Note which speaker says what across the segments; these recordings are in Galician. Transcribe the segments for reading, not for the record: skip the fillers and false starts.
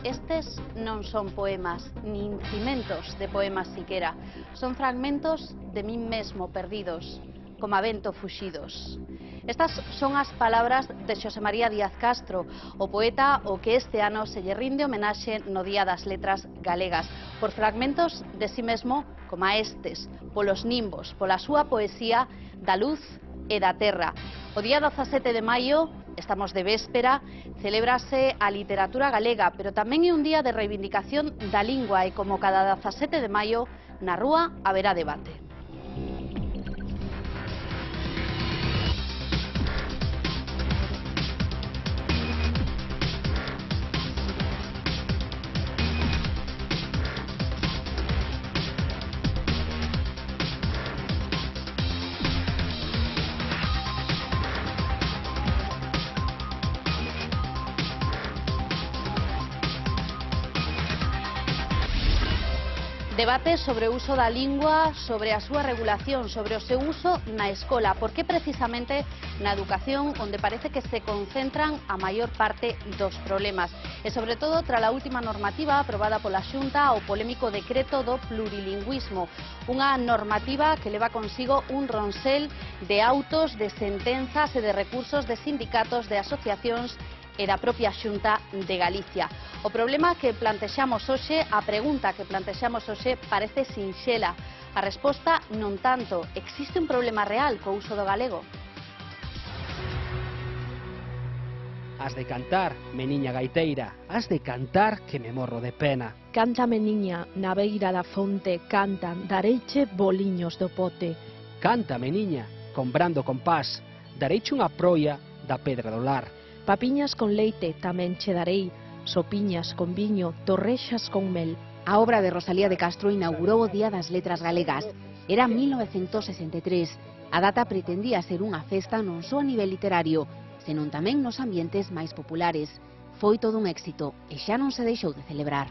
Speaker 1: Estes non son poemas, nin cimentos de poemas siquera. Son fragmentos de min mesmo perdidos, como a vento fuxidos. Estas son as palabras de Xosé María Díaz Castro, o poeta o que este ano se lle rinde homenaxe no Día das Letras Galegas, por fragmentos de si mesmo como a estes, polos nimbos, pola súa poesía da luz e da terra. O día 17 de maio, estamos de véspera, celébrase a literatura galega, pero tamén é un día de reivindicación da lingua e como cada 17 de maio, na rúa haberá debate. Debate sobre o uso da lingua, sobre a súa regulación, sobre o seu uso na escola, porque precisamente na educación onde parece que se concentran a maior parte dos problemas. E sobre todo tras a última normativa aprobada pola Xunta, o polémico decreto do plurilingüismo, unha normativa que leva consigo un ronsel de autos, de sentenzas e de recursos de sindicatos, de asociacións e da propia Xunta de Galicia. O problema que plantexamos hoxe, a pregunta que plantexamos hoxe parece sinxela. A resposta non tanto. Existe un problema real co uso do galego?
Speaker 2: Has de cantar, meniña gaiteira, has de cantar que me morro de pena.
Speaker 3: Canta, meniña, na beira da fonte, cantan, dareiche boliños do pote.
Speaker 2: Canta, meniña, con brando compás, dareiche unha proia da pedra do lar.
Speaker 3: Papiñas con leite tamén che darei, sopiñas con viño, torrexas con mel.
Speaker 4: A obra de Rosalía de Castro inaugurou o Día das Letras Galegas. Era 1963. A data pretendía ser unha festa non só a nivel literario, senón tamén nos ambientes máis populares. Foi todo un éxito e xa non se deixou de celebrar.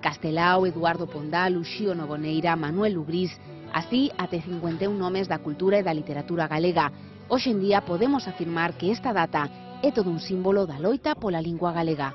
Speaker 4: Castelao, Eduardo Pondal, Uxío Novoneira, Manuel Lubrís, así até 51 nomes da cultura e da literatura galega. Hoxe en día podemos afirmar que esta data é todo un símbolo da loita pola lingua galega.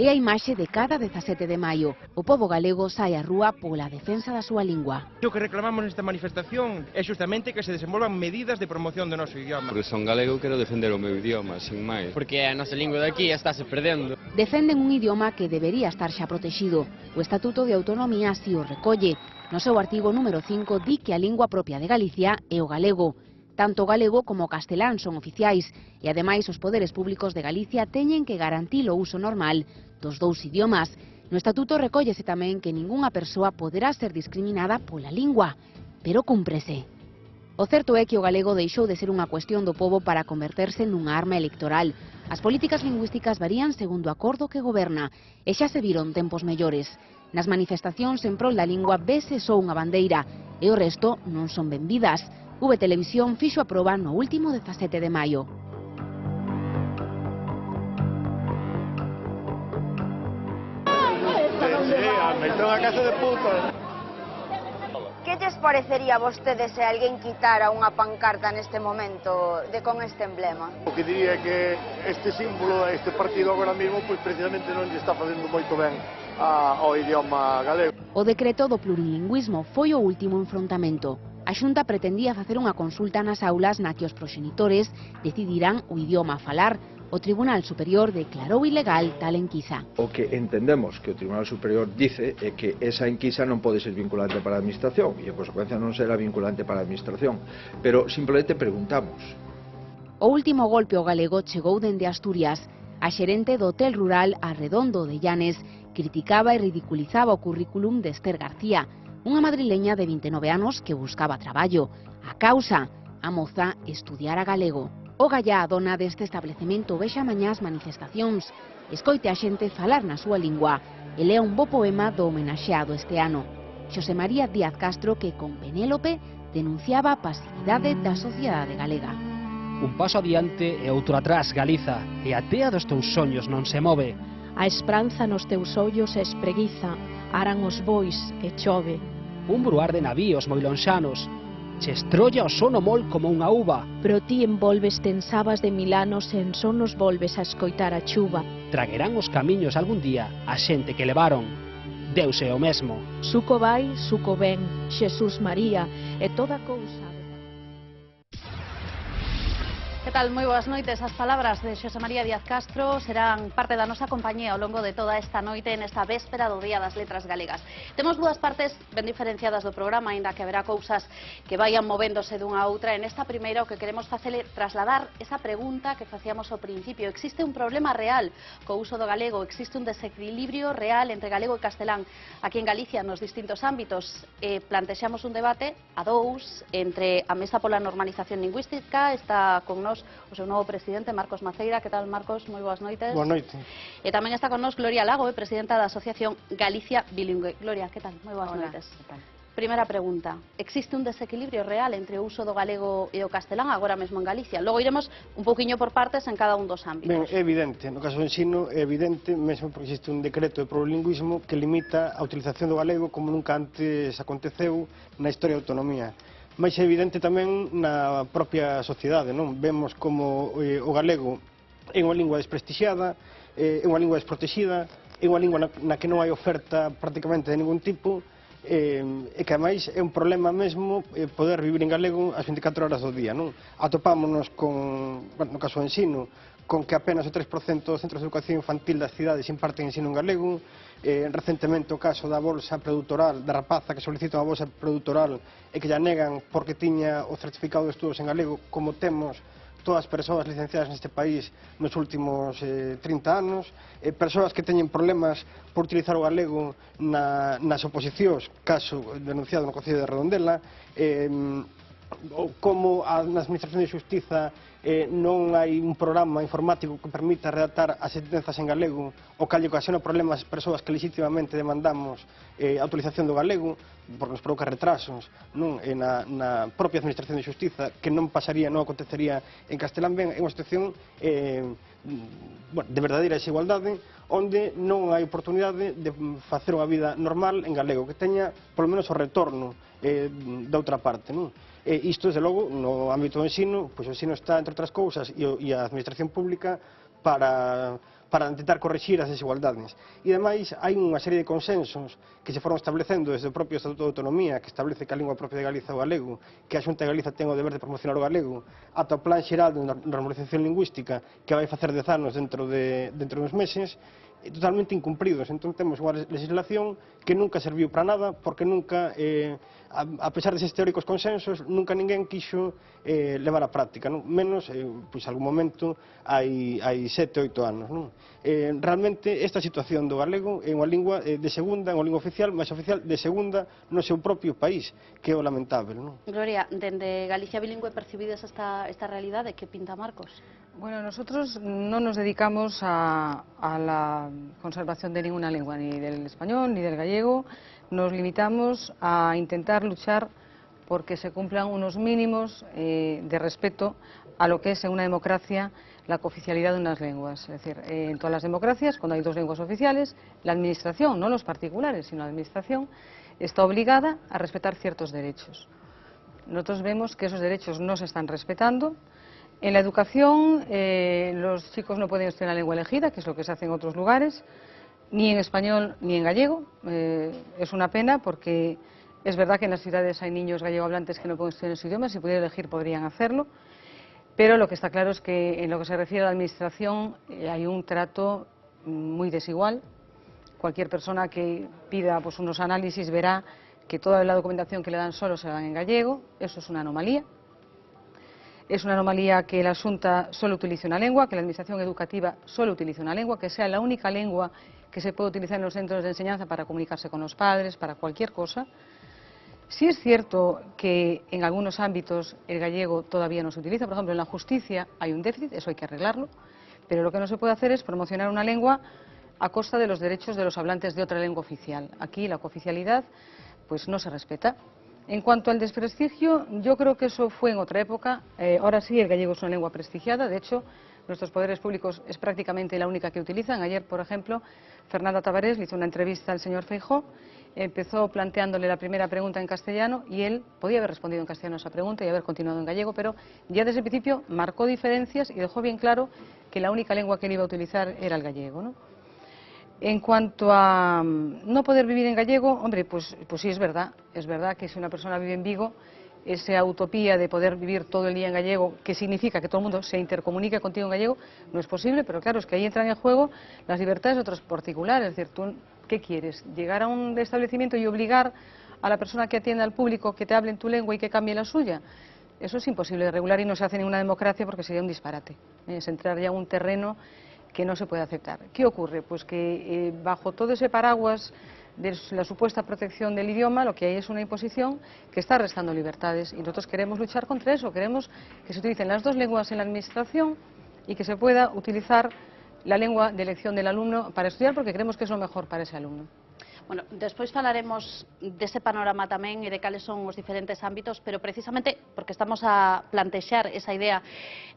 Speaker 4: É a imaxe de cada 17 de maio. O pobo galego sae á rúa pola defensa da súa lingua.
Speaker 5: O que reclamamos nesta manifestación é justamente que se desenvolvan medidas de promoción do noso idioma.
Speaker 6: Porque son galego, quero defender o meu idioma, sin máis.
Speaker 7: Porque a nosa lingua de aquí estáse perdendo.
Speaker 4: Defenden un idioma que debería estar xa protegido. O Estatuto de Autonomía así o recolle. No seu artigo número 5 di que a lingua propia de Galicia é o galego. Tanto o galego como o castelán son oficiais e ademais os poderes públicos de Galicia teñen que garantir o uso normal dos dous idiomas. No Estatuto recóllese tamén que ningunha persoa poderá ser discriminada pola lingua, pero cúmprese. O certo é que o galego deixou de ser unha cuestión do pobo para converterse nunha arma electoral. As políticas lingüísticas varían segundo o acordo que goberna e xa se viron tempos mellores. Nas manifestacións en prol da lingua vese só unha bandeira e o resto non son benvidas. V Televisión fixo a proba no último 17 de maio.
Speaker 8: Que lles parecería a vostedes se alguén quitara unha pancarta neste momento con este emblema?
Speaker 9: O que diría que este símbolo, este partido agora mesmo, pois precisamente non lle está facendo moito ben ao idioma galego.
Speaker 4: O decreto do plurilingüismo foi o último enfrontamento. A Xunta pretendía facer unha consulta nas aulas na que os proxenitores decidirán o idioma a falar. O Tribunal Superior declarou ilegal tal enquisa.
Speaker 10: O que entendemos que o Tribunal Superior dice é que esa enquisa non pode ser vinculante para a Administración e, en consecuencia, non será vinculante para a Administración. Pero simplemente preguntamos.
Speaker 4: O último golpe ao galego chegou dende Asturias. A xerente do Hotel Rural Arredondo de Llanes criticaba e ridiculizaba o currículum de Esther García, unha madrileña de 29 anos que buscaba traballo. A causa, a moza estudiara galego. O Gallá, a dona deste establecemento, vexa mañá as manifestacións. Escoite a xente falar na súa lingua e lea un bo poema do homenaxeado este ano. Xosé María Díaz Castro, que con Penélope denunciaba a pasividade da sociedade galega.
Speaker 2: Un paso adiante e outro atrás, Galiza, e a tea dos teus soños non se move.
Speaker 3: A esperanza nos teus ollos e espreguiza, aran os bois e chove.
Speaker 2: Un bruar de navíos moi lonxanos, che estrolla o sono mol como unha uva.
Speaker 3: Pero ti envolves en sabas de Milanos e en sonos volves a escoitar a chuva.
Speaker 2: Traguerán os camiños algún día a xente que levaron. Deus é o mesmo.
Speaker 3: Suco vai, suco ven, Xesús María e toda cousa.
Speaker 1: Que tal? Moi boas noites. As palabras de Xosé María Díaz Castro serán parte da nosa compañía ao longo de toda esta noite nesta véspera do Día das Letras Galegas. Temos dúas partes ben diferenciadas do programa, aínda que haberá cousas que vayan movéndose dunha a outra. En esta primeira o que queremos facer é trasladar esa pregunta que facíamos ao principio. Existe un problema real co uso do galego? Existe un desequilibrio real entre galego e castelán aquí en Galicia nos distintos ámbitos? Plantexamos un debate a dous entre a Mesa pola Normalización Lingüística. Está con nós o seu novo presidente, Marcos Maceira. Que tal, Marcos? Moi boas noites.
Speaker 11: Boa noite.
Speaker 1: E tamén está con nós Gloria Lago, presidenta da Asociación Galicia Bilingüe. Gloria, que tal? Moi boas noites. Primeira pregunta. Existe un desequilibrio real entre o uso do galego e o castelán agora mesmo en Galicia? Logo iremos un poquinho por partes en cada un dos ámbitos.
Speaker 11: Ben, é evidente, no caso do ensino é evidente, mesmo porque existe un decreto de plurilingüismo que limita a utilización do galego como nunca antes aconteceu na historia da autonomía. Mais é evidente tamén na propia sociedade, non? Vemos como o galego é unha lingua desprestixiada, é unha lingua desprotexida, é unha lingua na que non hai oferta prácticamente de ningún tipo, e que ademais é un problema mesmo poder vivir en galego as 24 horas do día, non? Atopámonos con, bueno, no caso do ensino, con que apenas o 3% dos centros de educación infantil das cidades imparten ensino en galego. Recentemente o caso da bolsa produtoral, da rapaza que solicita unha bolsa produtoral e que ya negan porque tiña o certificado de estudos en galego, como temos todas as persoas licenciadas neste país nos últimos 30 anos, persoas que teñen problemas por utilizar o galego nas oposicións, caso denunciado no Concello de Redondela, como na Administración de Xustiza non hai un programa informático que permita redactar as sentenzas en galego, o que lle ocasiona problemas ás persoas que legitimamente demandamos a utilización do galego, porque nos provoca retrasos na propia Administración de Xustiza, que non pasaría, non acontecería en castelán. Ben, é unha situación de verdadeira desigualdade, onde non hai oportunidade de facer unha vida normal en galego, que teña polo menos o retorno da outra parte, non? Isto, desde logo, no ámbito do ensino, pois o ensino está, entre outras cousas, e a administración pública para intentar corrixir as desigualdades. E, ademais, hai unha serie de consensos que se foron establecendo desde o propio Estatuto de Autonomía, que establece que a lingua propia de Galiza é o galego, que a Xunta de Galiza ten o deber de promocionar o galego, ata o Plan Xeral de Normalización Lingüística, que vai facer 10 anos dentro dos meses, totalmente incumpridos. Entón temos unha legislación que nunca serviu para nada, porque nunca, a pesar deses teóricos consensos, nunca ninguén quixo levar a práctica, non? Menos, pois, algún momento, hai 7 ou 8 anos, non? Realmente, esta situación do galego é unha lingua de segunda, é unha lingua oficial, mas oficial de segunda no seu propio país, que é o lamentável, non?
Speaker 1: Gloria, dende Galicia Bilingüe percibides esta realidade? Que pinta, Marcos?
Speaker 12: Bueno, nosotros no nos dedicamos a la conservación de ninguna lengua, ni del español ni del gallego. Nos limitamos a intentar luchar porque se cumplan unos mínimos de respeto a lo que es en una democracia la cooficialidad de unas lenguas. Es decir, en todas las democracias, cuando hay dos lenguas oficiales, la administración, no los particulares, sino la administración, está obligada a respetar ciertos derechos. Nosotros vemos que esos derechos no se están respetando. En la educación, los chicos no pueden estudiar la lengua elegida, que es lo que se hace en otros lugares, ni en español ni en gallego. Es una pena porque es verdad que en las ciudades hay niños gallegohablantes que no pueden estudiar en su idioma, si pudieran elegir podrían hacerlo, pero lo que está claro es que en lo que se refiere a la administración hay un trato muy desigual. Cualquier persona que pida pues, unos análisis verá que toda la documentación que le dan solo se la dan en gallego. Eso es una anomalía. Es una anomalía que la Xunta solo utilice una lengua, que la Administración Educativa solo utilice una lengua, que sea la única lengua que se puede utilizar en los centros de enseñanza para comunicarse con los padres, para cualquier cosa. Sí es cierto que en algunos ámbitos el gallego todavía no se utiliza, por ejemplo en la justicia hay un déficit, eso hay que arreglarlo, pero lo que no se puede hacer es promocionar una lengua a costa de los derechos de los hablantes de otra lengua oficial. Aquí la cooficialidad pues no se respeta. En cuanto al desprestigio, yo creo que eso fue en otra época. Ahora sí, el gallego es una lengua prestigiada. De hecho, nuestros poderes públicos es prácticamente la única que utilizan. Ayer, por ejemplo, Fernanda Tavares le hizo una entrevista al señor Feijóo, empezó planteándole la primera pregunta en castellano y él podía haber respondido en castellano a esa pregunta y haber continuado en gallego, pero ya desde el principio marcó diferencias y dejó bien claro que la única lengua que él iba a utilizar era el gallego, ¿no? En cuanto a no poder vivir en gallego, hombre, pues sí es verdad que si una persona vive en Vigo, esa utopía de poder vivir todo el día en gallego, que significa que todo el mundo se intercomunique contigo en gallego, no es posible, pero claro, es que ahí entran en juego las libertades de otros particulares. Es decir, ¿tú qué quieres? ¿Llegar a un establecimiento y obligar a la persona que atiende al público que te hable en tu lengua y que cambie la suya? Eso es imposible de regular y no se hace en ninguna democracia porque sería un disparate. Es entrar ya en un terreno que no se puede aceptar. ¿Qué ocurre? Pues que bajo todo ese paraguas de la supuesta protección del idioma, lo que hay es una imposición que está restando libertades y nosotros queremos luchar contra eso, queremos que se utilicen las dos lenguas en la administración y que se pueda utilizar la lengua de elección del alumno para estudiar porque creemos que es lo mejor para ese alumno.
Speaker 1: Bueno, despois falaremos dese panorama tamén e de cales son os diferentes ámbitos, pero precisamente porque estamos a plantexar esa idea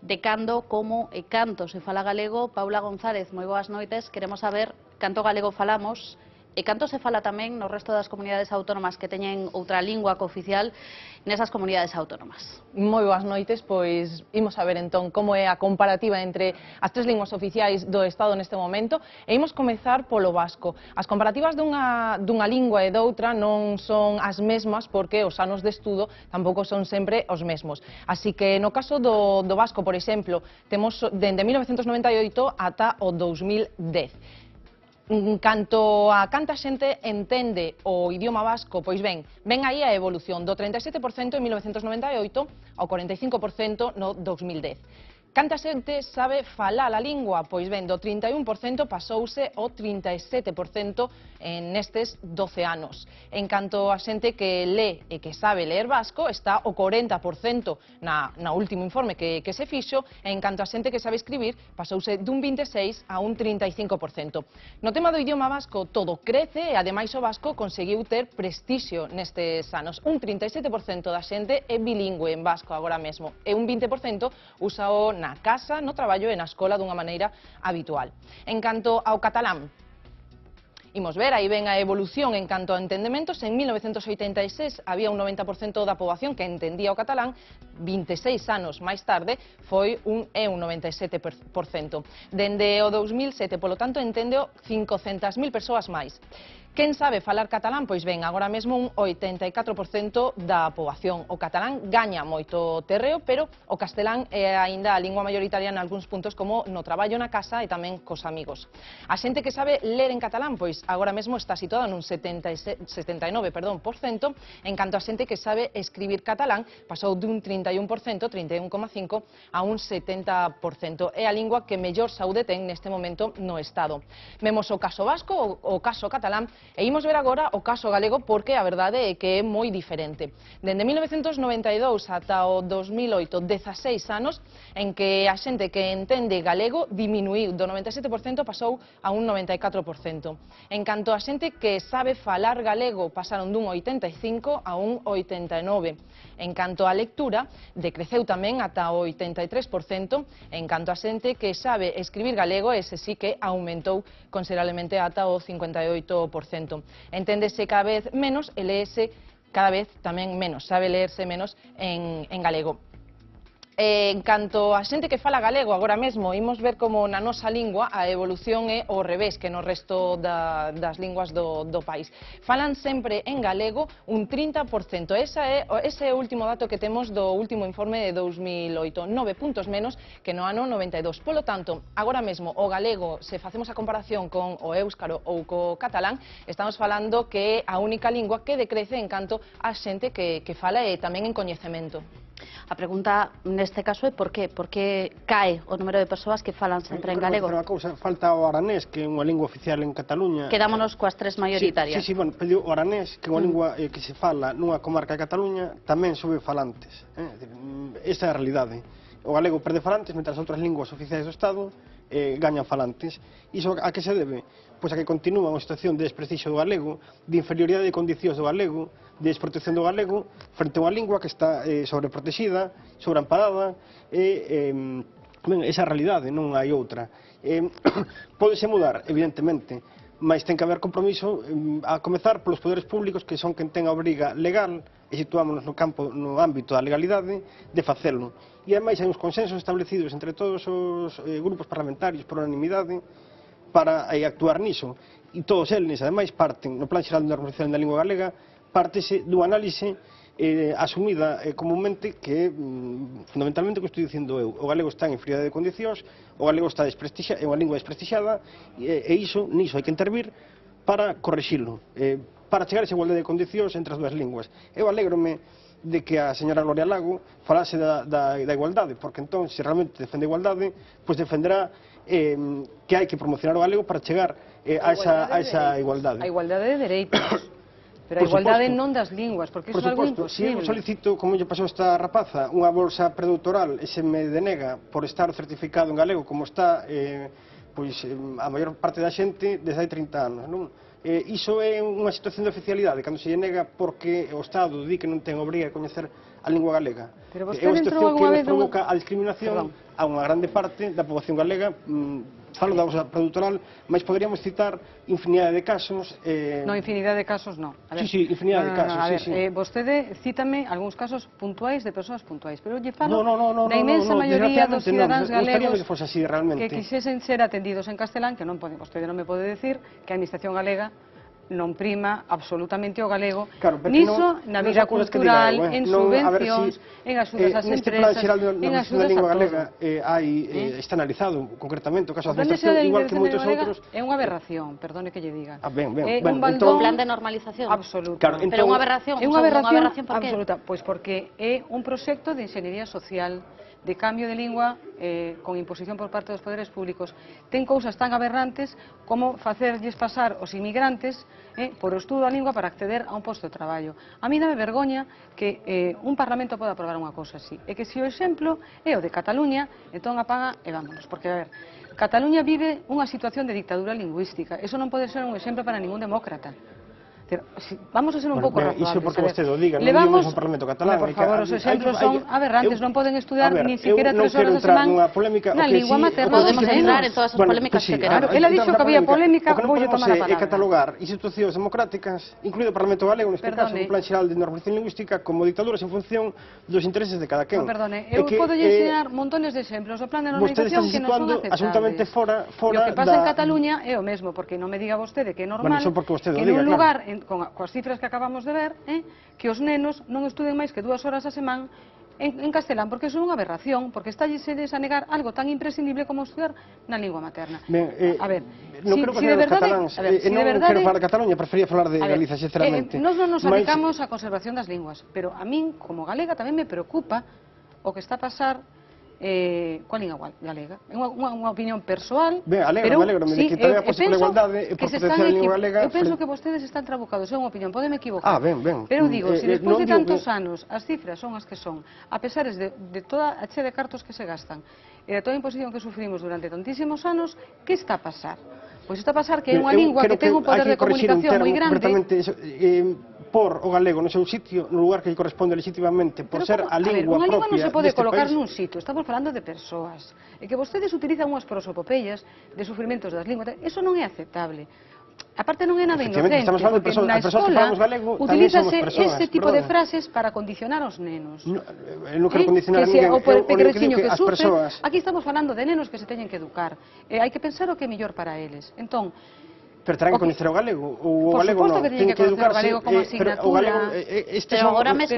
Speaker 1: de cando, como e canto se fala galego. Paula González, moi boas noites, queremos saber canto galego falamos e canto se fala tamén no resto das comunidades autónomas que teñen outra lingua cooficial nesas comunidades autónomas.
Speaker 13: Moi boas noites, pois imos a ver entón como é a comparativa entre as tres linguas oficiais do Estado neste momento e imos comezar polo vasco. As comparativas dunha lingua e doutra non son as mesmas porque os anos de estudo tampouco son sempre os mesmos. Así que no caso do vasco, por exemplo, temos dende 1998 ata o 2010. Canto a canta xente entende o idioma vasco, pois ben aí a evolución do 37% en 1998 ao 45% no 2010. Canta xente sabe falar a lingua? Pois ben, do 31% pasouse ao 37% nestes 12 anos. En canto a xente que lé e que sabe ler vasco, está o 40% na último informe que se fixo, e en canto a xente que sabe escribir, pasouse dun 26% a un 35%. No tema do idioma vasco, todo crece e, ademais, o vasco conseguiu ter prestixio nestes anos. Un 37% da xente é bilingüe en vasco agora mesmo, e un 20% úsao na casa, no traballo e na escola dunha maneira habitual. En canto ao catalán, imos ver, aí ven a evolución en canto a entendementos. En 1986 había un 90% da poboación que entendía o catalán, 26 anos máis tarde foi un 97%. Dende o 2007, polo tanto, entendeo 500.000 persoas máis. Quen sabe falar catalán? Pois ben, agora mesmo un 84% da poboación. O catalán gaña moito terreo, pero o castelán é aínda a lingua mayoritaria en algúns puntos, como no traballo na casa e tamén cos amigos. A xente que sabe ler en catalán, pois agora mesmo está situada nun 79%, en canto a xente que sabe escribir catalán, pasou dun 31%, 31,5%, a un 70%. É a lingua que mellor saúde ten neste momento no Estado. Vemos o caso vasco, o caso catalán, e imos ver agora o caso galego porque a verdade é que é moi diferente. Dende 1992 ata o 2008, 16 anos en que a xente que entende galego diminuiu do 97%, pasou a un 94%. En canto a xente que sabe falar galego, pasaron dun 85% a un 89%. En canto á lectura, decreceu tamén ata o 83%. En canto a xente que sabe escribir galego, ese sí que aumentou considerablemente ata o 58%. Enténdese cada vez menos e léese cada vez tamén menos, sabe leerse menos en galego. En canto a xente que fala galego agora mesmo, imos ver como na nosa lingua a evolución é ao revés que no resto das linguas do país. Falan sempre en galego un 30%. Ese é o último dato que temos do último informe de 2008, 9 puntos menos que no ano 92. Polo tanto, agora mesmo o galego, se facemos a comparación con o éuscaro ou co catalán, estamos falando que é a única lingua que decrece en canto a xente que fala e tamén en coñecemento.
Speaker 1: A pregunta neste caso é por que cae o número de persoas que falan sempre en galego.
Speaker 11: Pero unha cousa, falta o aranés, que é unha lingua oficial en Cataluña.
Speaker 1: Quedámonos coas tres maioritarias.
Speaker 11: Sí, bueno, pero o aranés, que é unha lingua que se fala nunha comarca de Cataluña, tamén sobe falantes. Esa é a realidade. O galego perde falantes, mentre as outras linguas oficiais do Estado gañan falantes. Iso a que se debe? Pois a que continúa unha situación de desprestixio do galego, de inferioridade de condicións do galego, de desprotección do galego frente a unha lingua que está sobreprotexida, sobreamparada e Ben, esa realidade, non hai outra. Pódese mudar, evidentemente, mas ten que haber compromiso a comezar polos poderes públicos que son quen ten a obriga legal, e situámonos no ámbito da legalidade, de facelo. E ademais hai uns consensos establecidos entre todos os grupos parlamentarios por unanimidade para actuar niso. E todos eles, ademais, parten, no Plan Xeral de Normalización da Lingua Galega, partese dunha análise asumida comúnmente que fundamentalmente o que estou dicindo eu, o galego está en inferioridade de condicións, o galego está é unha lingua desprestixiada e niso hai que intervir para correxilo, para chegar a esa igualdade de condicións entre as dúas linguas. Eu alégrome de que a señora Gloria Lago falase da igualdade, porque entón, se realmente defende a igualdade, pois defenderá que hai que promocionar o galego para chegar a esa igualdade.
Speaker 12: A igualdade de dereitos. Pero a igualdade non das linguas, porque iso é algo imposible.
Speaker 11: Se eu solicito, como lle pasou esta rapaza, unha bolsa predoctoral e se me denega por estar certificado en galego, como está a maior parte da xente desde hai 30 anos, non? Iso é unha situación de oficialidade, cando se lle nega porque o Estado di que non ten obriga a coñecer a lingua galega. É unha situación que provoca a discriminación a unha grande parte da poboación galega. Falo da bolsa predoctoral, mas poderíamos citar infinidade de casos.
Speaker 12: Non, infinidade de casos non.
Speaker 11: Sí, infinidade de casos.
Speaker 12: A ver, vostede cítame algúns casos puntuais de persoas puntuais, pero lle falo da inmensa maioría dos cidadáns galegos que quixesen ser atendidos en castelán, que vostede non me pode decir que a Administración galega non prima absolutamente o galego, niso na vida cultural, en subvencións, en axudas ás empresas, en axudas a todo.
Speaker 11: Está analizado concretamente o caso da Administración, igual que moitos outros.
Speaker 12: É unha aberración, perdone que lle diga.
Speaker 1: É un plan de normalización
Speaker 12: absoluta.
Speaker 1: Pero unha aberración,
Speaker 12: é unha aberración
Speaker 1: absoluta.
Speaker 12: Pois porque é un proxecto de enxeñería social, de cambio de lingua con imposición por parte dos poderes públicos. Ten cousas tan aberrantes como facerlles pasar os inmigrantes por o estudo da lingua para acceder a un posto de traballo. A mí dame vergoña que un Parlamento poda aprobar unha cousa así. E que se o exemplo é o de Cataluña, entón apaga e vámonos. Porque, a ver, Cataluña vive unha situación de dictadura lingüística. Eso non pode ser un exemplo para ningún demócrata. Vamos a ser un pouco razoables.
Speaker 11: Iso porque vostede o diga, non vimos o Parlamento catalán.
Speaker 12: Por favor, os exemplos son aberrantes, non poden estudar ni siquiera 3 horas a semana na lingua materna.
Speaker 1: Podemos entrar en todas as polémicas que queramos.
Speaker 12: Ela dixo que había polémica, voulle tomar a palabra.
Speaker 11: Catalogar institucións democráticas, incluído o Parlamento galego, neste caso, un plan xeral de normalización lingüística, como dictaduras en función dos intereses de cada quen.
Speaker 12: Perdone, eu podo enseñar montones de exemplos. O plan de normalización que non son aceptables.
Speaker 11: Absolutamente fora
Speaker 12: o que pasa en Cataluña é o mesmo, porque non me diga vostede que é normal que nun lugar, coas cifras que acabamos de ver, que os nenos non estuden máis que 2 horas a semana en castelán, porque iso é unha aberración, porque está a negar algo tan imprescindible como estudar na lingua materna. A ver,
Speaker 11: non quero falar dos cataláns, non quero falar de Cataluña, prefería falar de Galicia, sinceramente.
Speaker 12: Nós non nos dedicamos á conservación das linguas, pero a min, como galega, tamén me preocupa o que está a pasar coa lingua galega. É unha opinión persoal,
Speaker 11: pero de que tamén aposte pola igualdade e por protección da lingua galega.
Speaker 12: Eu penso que vostedes están trabucados, é unha opinión, podeme equivocar.
Speaker 11: Ben.
Speaker 12: Pero digo, se despois de tantos anos as cifras son as que son, a pesar de toda a che de cartos que se gastan e de toda a imposición que sufrimos durante tantísimos anos, que está a pasar? Pois está a pasar que é unha lingua que ten un poder de comunicación moi grande.
Speaker 11: Por o galego no seu sitio, no lugar que lle corresponde legitimamente, por ser a lingua propia deste país. Unha lingua
Speaker 12: non se pode colocar nun sitio, estamos falando de persoas. E que vostedes utilizan unhas prosopopeyas de sufrimentos das linguas, eso non é aceptable. Aparte non é nada inocente, porque na escola utilízase ese tipo de frases para condicionar aos nenos.
Speaker 11: Non quero condicionar a ninguén,
Speaker 12: o pequereciño que sufre. Aquí estamos falando de nenos que se teñen que educar. Hai que pensar o que é mellor para eles. Entón,
Speaker 11: pero terán que coñecer o galego, ou o galego non,
Speaker 12: ten que educarse,
Speaker 11: pero o galego
Speaker 1: pero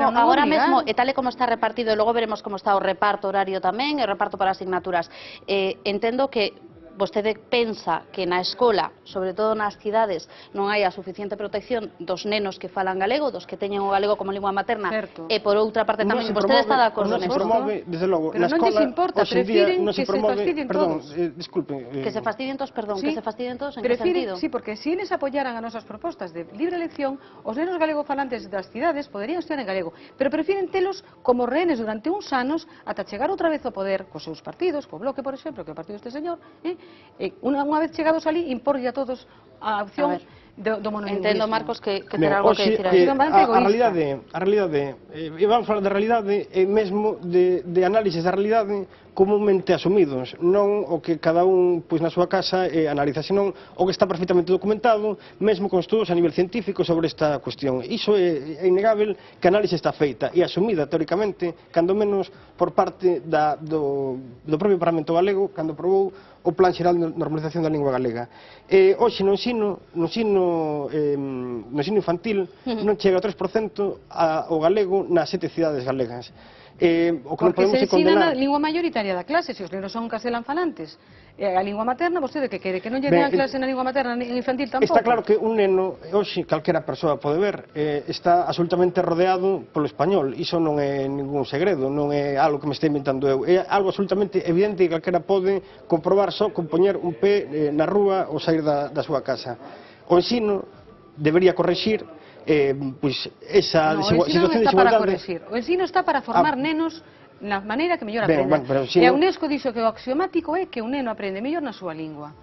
Speaker 1: agora mesmo, e tal e como está repartido, e logo veremos como está o reparto horario tamén, e o reparto para asignaturas, entendo que vostede pensa que na escola, sobre todo nas cidades, non hai a suficiente protección dos nenos que falan galego, dos que teñen o galego como lingua materna, e por outra parte tamén, vostede está de acordo
Speaker 11: nesto? Desde logo,
Speaker 12: pero non lles importa, prefiren que se fastidien todos.
Speaker 11: Disculpe.
Speaker 1: Que se fastidien todos, perdón, que se fastidien todos, en que sentido?
Speaker 12: Sí, porque se eles apoyaran a nosas propostas de libre elección, os nenos galegofalantes das cidades poderían estudar en galego, pero prefiren telos como rehenes durante uns anos ata chegar outra vez ao poder cos seus partidos, co Bloque, por exemplo, que é o partido deste señor, unha vez chegados ali, imporlle a todos a opción do monolingüismo.
Speaker 1: Entendo, Marcos, que terá algo que decir aí.
Speaker 11: A realidade, vamos falar da realidade, mesmo de análisis da realidade, comúnmente asumidos, non o que cada un pois, na súa casa analiza, senón o que está perfectamente documentado, mesmo con estudos a nivel científico sobre esta cuestión. Iso é innegável que a análise está feita e asumida teóricamente, cando menos por parte do propio Parlamento galego, cando aprobou o Plan Xeral de Normalización da Lingua Galega. Hoxe no ensino infantil non chega ao 3% o galego nas 7 cidades galegas.
Speaker 12: Porque se ensina na lingua maioritaria da clase, se os nenos son castelán falantes. A lingua materna, vostede que quere? Que non lle den a clase na lingua materna en infantil tampouco?
Speaker 11: Está claro que un neno, hoxe, calquera persoa pode ver, está absolutamente rodeado polo español. Iso non é ningún segredo, non é algo que me estou inventando eu. É algo absolutamente evidente que calquera pode comprobar só con poñer un pé na rúa ou sair da súa casa. O ensino debería correxir pois esa situación de desigualdade.
Speaker 12: O ensino non está para corregir, o ensino está para formar nenos na maneira que mellor aprenda. E a UNESCO dixo que o axiomático é que un neno aprende mellor na súa lingua.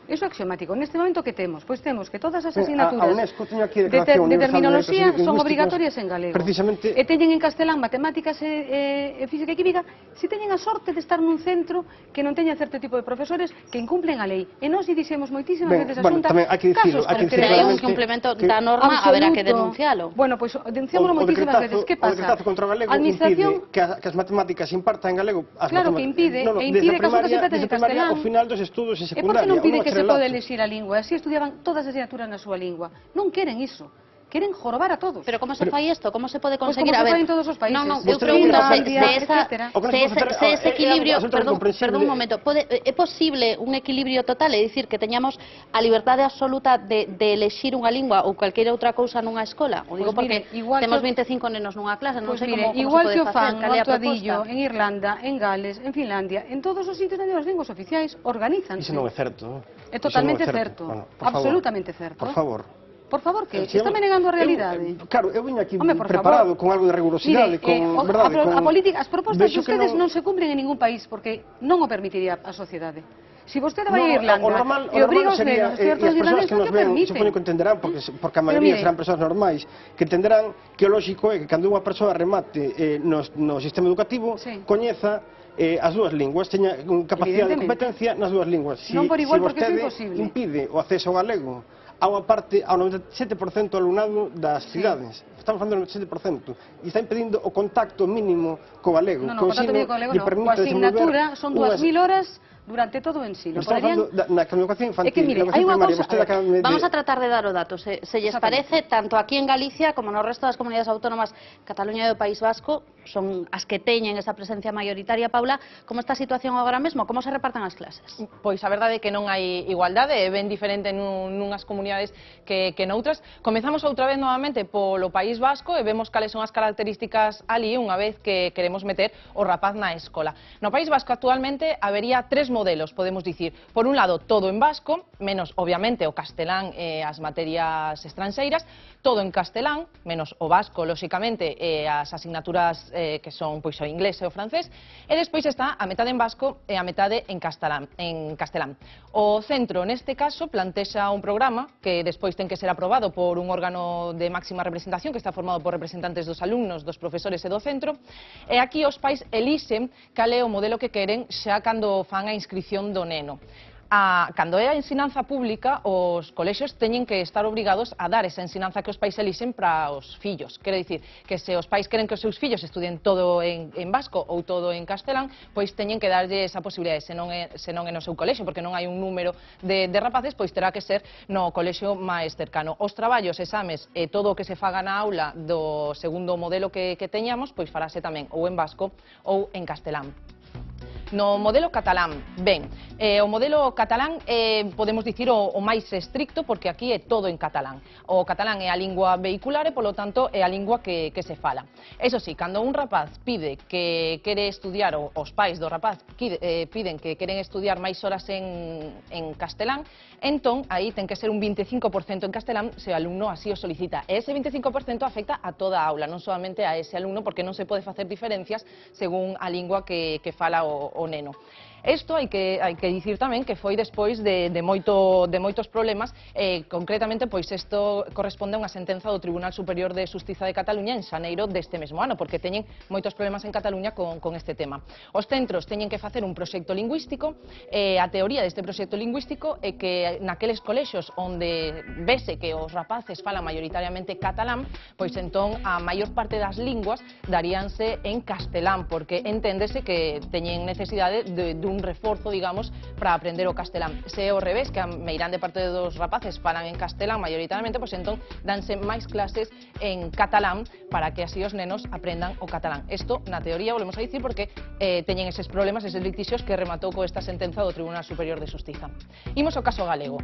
Speaker 12: Iso é axiomático. Neste momento que temos? Pois temos que todas as asignaturas de terminoloxía son obrigatorias en galego. E teñen en castelán matemáticas e física e química se teñen a sorte de estar nun centro que non teña certo tipo de profesores que incumplen a lei. E nós dixemos moitísimas veces a Xunta casos concretos.
Speaker 1: Hai un incumplimento da norma, haberá que denuncialo.
Speaker 12: Bueno, pois denunciámoslo moitísimas veces. Que pasa?
Speaker 11: O decretazo contra o galego impide que as matemáticas se impartan en galego.
Speaker 12: Claro que impide, e impide que as outras se impartan en castelán.
Speaker 11: Ao final dos estudos en secundaria.
Speaker 12: E por que non pide que se pode elexir a lingua? Así estudiaban todas as asignaturas na súa lingua. Non queren iso. Queren jorobar a todos.
Speaker 1: Pero como se fai isto? Como se pode conseguir?
Speaker 12: Como se fai en todos os países.
Speaker 1: Non, eu pregunto se ese equilibrio, perdón un momento, é posible un equilibrio total, é dicir, que teñamos a liberdade absoluta de elexir unha lingua ou calquera outra cousa nunha escola? O digo porque temos 25 nenos nunha clase, non sei como se pode facer.
Speaker 12: Igual que o fan no Atuadillo, en Irlanda, en Gales, en Finlandia, en todos os sitios onde as linguas oficiais organizanse.
Speaker 11: Iso non é certo.
Speaker 12: É totalmente certo, absolutamente certo.
Speaker 11: Por favor.
Speaker 12: Por favor, que está me negando a realidade.
Speaker 11: Claro, eu vim aquí preparado con algo de rigurosidade,
Speaker 12: as propostas de ustedes non se cumplen en ningún país porque non o permitiría a sociedade. Se vostede vai a Irlanda e obriga os nenos a estudiar todos os irlandeses, non o permite.
Speaker 11: Supoño que entenderán, porque a maioría serán persoas normais, que entenderán que o lógico é que cando unha persoa remate no sistema educativo, coñeza as dúas linguas, teña capacidade de competencia nas dúas linguas.
Speaker 12: Non por igual, porque é imposible.
Speaker 11: Impide o acceso ao galego a unha parte, ao 97% do alumnado das cidades. Estamos falando do 97%. E está impedindo o contacto mínimo co galego.
Speaker 12: Non, o contacto mínimo co galego non. Coa asignatura son 2000 horas durante todo o ensino.
Speaker 11: Estamos falando na educación infantil.
Speaker 12: É que, mire, hai unha cousa...
Speaker 1: Vamos a tratar de dar o dato. Se lles parece, tanto aquí en Galicia como no resto das comunidades autónomas, Cataluña e o País Vasco, son as que teñen esa presencia maioritaria, Paula, como está a situación agora mesmo? Como se reparten as clases?
Speaker 13: Pois a verdade é que non hai igualdade, é ben diferente nunhas comunidades que noutras. Comezamos outra vez novamente polo País Vasco e vemos cales son as características ali unha vez que queremos meter o rapaz na escola. No País Vasco actualmente habería 3 modelos, podemos dicir. Por un lado, todo en vasco, menos obviamente o castelán e as materias estranxeiras, todo en castelán, menos o vasco, lóxicamente, e as asignaturas que son pois o inglés e o francés, e despois está a metade en vasco e a metade en castelán. O centro, neste caso, plantexa un programa que despois ten que ser aprobado por un órgano de máxima representación que está formado por representantes dos alumnos, dos profesores e do centro, e aquí os pais elixen cal é o modelo que queren xa cando fan a inscrición do neno. Cando é a ensinanza pública, os colexios teñen que estar obrigados a dar esa ensinanza que os pais elixen para os fillos. Quero dicir que se os pais queren que os seus fillos estudien todo en vasco ou todo en castelán, pois teñen que darlle esa posibilidade, se non é no seu colexio, porque non hai un número de rapaces, pois terá que ser no colexio máis cercano. Os traballos, exames e todo o que se faga na aula do segundo modelo que teñamos, pois farase tamén ou en vasco ou en castelán. No modelo catalán, ben, o modelo catalán podemos dicir o máis estricto porque aquí é todo en catalán. O catalán é a lingua vehicular e, polo tanto, é a lingua que se fala. Eso sí, cando un rapaz pide que quere estudiar, ou os pais do rapaz piden que queren estudiar máis horas en castelán, entón, aí ten que ser un 25% en castelán se o alumno así o solicita. E ese 25% afecta a toda a aula, non solamente a ese alumno, porque non se pode facer diferencias según a lingua que fala o neno. Isto hai que dicir tamén que foi despois de moitos problemas, concretamente, pois isto corresponde a unha sentenza do Tribunal Superior de Xustiza de Cataluña en xaneiro deste mesmo ano, porque teñen moitos problemas en Cataluña con este tema. Os centros teñen que facer un proxecto lingüístico, a teoría deste proxecto lingüístico é que naqueles colexios onde vese que os rapaces falan maioritariamente catalán, pois entón a maior parte das linguas daríanse en castelán, porque enténdese que teñen necesidade dun reforzo, digamos, para aprender o castelán. Se é ao revés, que a meirande parte dos rapaces falan en castelán maioritariamente, pois entón danse máis clases en catalán para que así os nenos aprendan o catalán. Isto, na teoría, volvemos a dicir, porque teñen eses problemas, eses litixios que rematou co esta sentenza do Tribunal Superior de Xustiza. Imos ao caso galego.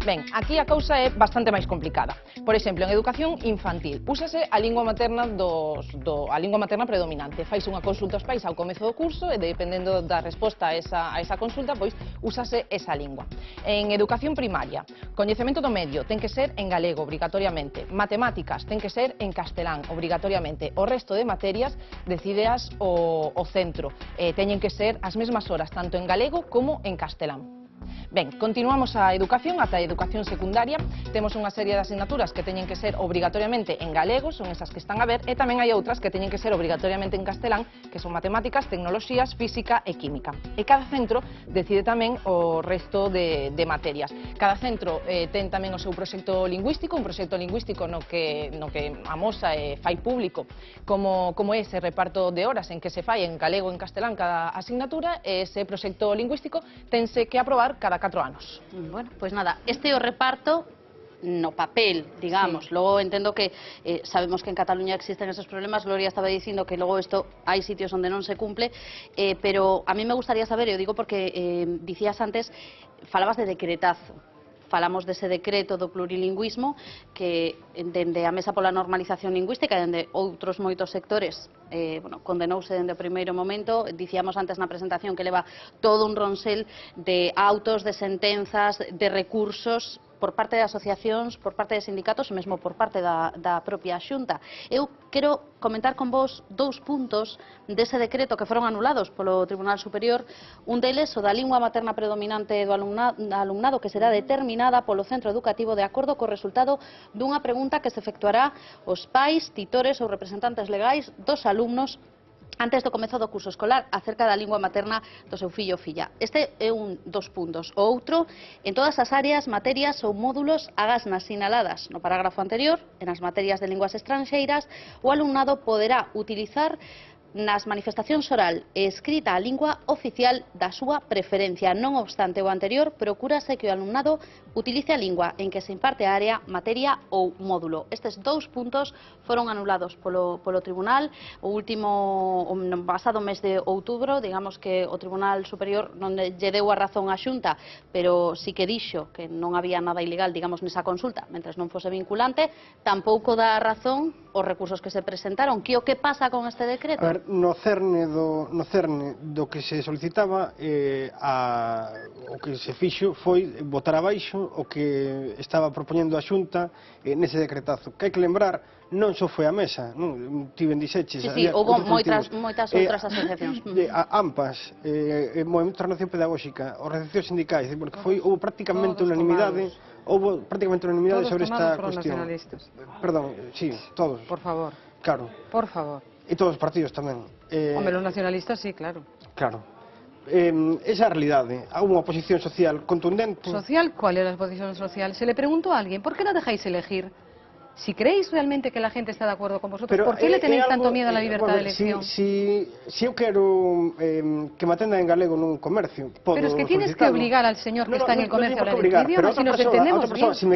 Speaker 13: Ben, aquí a cousa é bastante máis complicada. Por exemplo, en educación infantil, úsase a lingua materna a lingua materna predominante. Faise unha consulta aos pais ao comezo do curso e, dependendo da resposta a esa consulta, pois úsase esa lingua. En educación primaria, coñecemento do medio ten que ser en galego, obrigatoriamente. Matemáticas ten que ser en castelán, obrigatoriamente. O resto de materias decídeas o centro. Teñen que ser as mesmas horas, tanto en galego como en castelán. Ben, continuamos a educación, ata a educación secundaria. Temos unha serie de asignaturas que teñen que ser obrigatoriamente en galego, son esas que están a ver, e tamén hai outras que teñen que ser obrigatoriamente en castelán, que son matemáticas, tecnoloxías, física e química. E cada centro decide tamén o resto de materias. Cada centro ten tamén o seu proxecto lingüístico, un proxecto lingüístico no que amosa e fai público como é ese reparto de horas en que se fai en galego e en castelán cada asignatura, e ese proxecto lingüístico tense que aprobar cada 4 anos.
Speaker 1: Bueno, pues nada, este é o reparto no papel, digamos. Sí. Logo entendo que sabemos que en Cataluña existen esos problemas. Gloria estaba dicindo que logo isto hai sitios onde non se cumple, pero a mí me gustaría saber, eu digo porque dicías antes, falabas de decretazo. Falamos dese decreto do plurilingüismo que dende a Mesa pola Normalización Lingüística e dende outros moitos sectores condenouse dende o primeiro momento. Dicíamos antes na presentación que leva todo un ronsel de autos, de sentenzas, de recursos por parte de asociacións, por parte de sindicatos e mesmo por parte da propia Xunta. Eu quero comentar con vos 2 puntos dese decreto que foron anulados polo Tribunal Superior. Un deles, o da lingua materna predominante do alumnado, que será determinada polo centro educativo de acordo co resultado dunha pregunta que se efectuará aos pais, titores ou representantes legais dos alumnos antes do comezo do curso escolar acerca da lingua materna do seu fillo ou filla. Este é un dos puntos. O outro, en todas as áreas, materias ou módulos agas nas sinaladas no parágrafo anterior, en as materias de linguas estranxeiras, o alumnado poderá utilizar nas manifestacións oral e escrita a lingua oficial da súa preferencia. Non obstante o anterior, procúrase que o alumnado utilice a lingua en que se imparte a área, materia ou módulo. Estes 2 puntos foron anulados polo Tribunal. O último, no pasado mes de outubro, digamos que o Tribunal Superior non lle deu a razón á Xunta, pero sí que dixo que non había nada ilegal, digamos, nesa consulta, mentres non fose vinculante. Tampouco dá a razón os recursos que se presentaron. Que o que pasa con este decreto?
Speaker 11: A ver, no cerne do que se solicitaba, o que se fixo foi botar abaixo o que estaba propoñendo a Xunta nese decretazo. Que hai que lembrar, non só foi a Mesa, non? Tiven dixeches.
Speaker 1: Sí, houve moitas outras asociacións.
Speaker 11: AMPAS, Movimento de Renovación Pedagóxica, organizacións sindicais, porque houve prácticamente unanimidade sobre esta cuestión. Perdón, sí, todos.
Speaker 12: Por favor.
Speaker 11: Claro.
Speaker 12: Por favor.
Speaker 11: E todos os partidos tamén.
Speaker 12: Hombre, los nacionalistas sí, claro.
Speaker 11: Claro. Esa é a realidade. Há unha oposición social contundente.
Speaker 12: ¿Social? ¿Cuál es la posición social? Se le preguntó a alguien, ¿por qué no dejáis elegir? Si creéis realmente que la gente está de acuerdo con vosotros, ¿por qué le tenéis tanto miedo a la libertad de elección?
Speaker 11: Si eu quero que me atendan en galego nun comercio, podo.
Speaker 12: Pero es que tienes que obligar al señor que está en el comercio a hablar en tu idioma, si nos entendemos bien.
Speaker 11: Si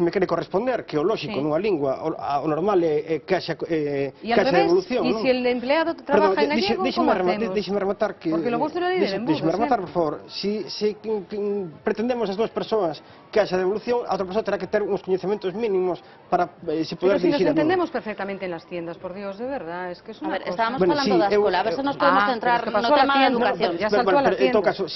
Speaker 11: me quere corresponder, que o lógico nunha lingua, o normal é que haxa evolución.
Speaker 12: E se el empleado trabaja en gallego, como hacemos?
Speaker 11: Deixeme rematar que...
Speaker 12: Porque lo vuestro lo diré en burros.
Speaker 11: Deixeme rematar, por favor. Si pretendemos as 2 persoas que haxa devolución, a outra persoa terá que ter uns coñecementos mínimos para se poder
Speaker 12: pero si nos
Speaker 11: dirixir a min.
Speaker 12: entendemos perfectamente en las tiendas, por Dios, de verdad, es que es una cosa...
Speaker 1: estábamos falando da escola, a ver se nos podemos centrar no tema da educación.
Speaker 12: Ya saltou a las
Speaker 11: En todo
Speaker 12: tiendas.
Speaker 11: caso,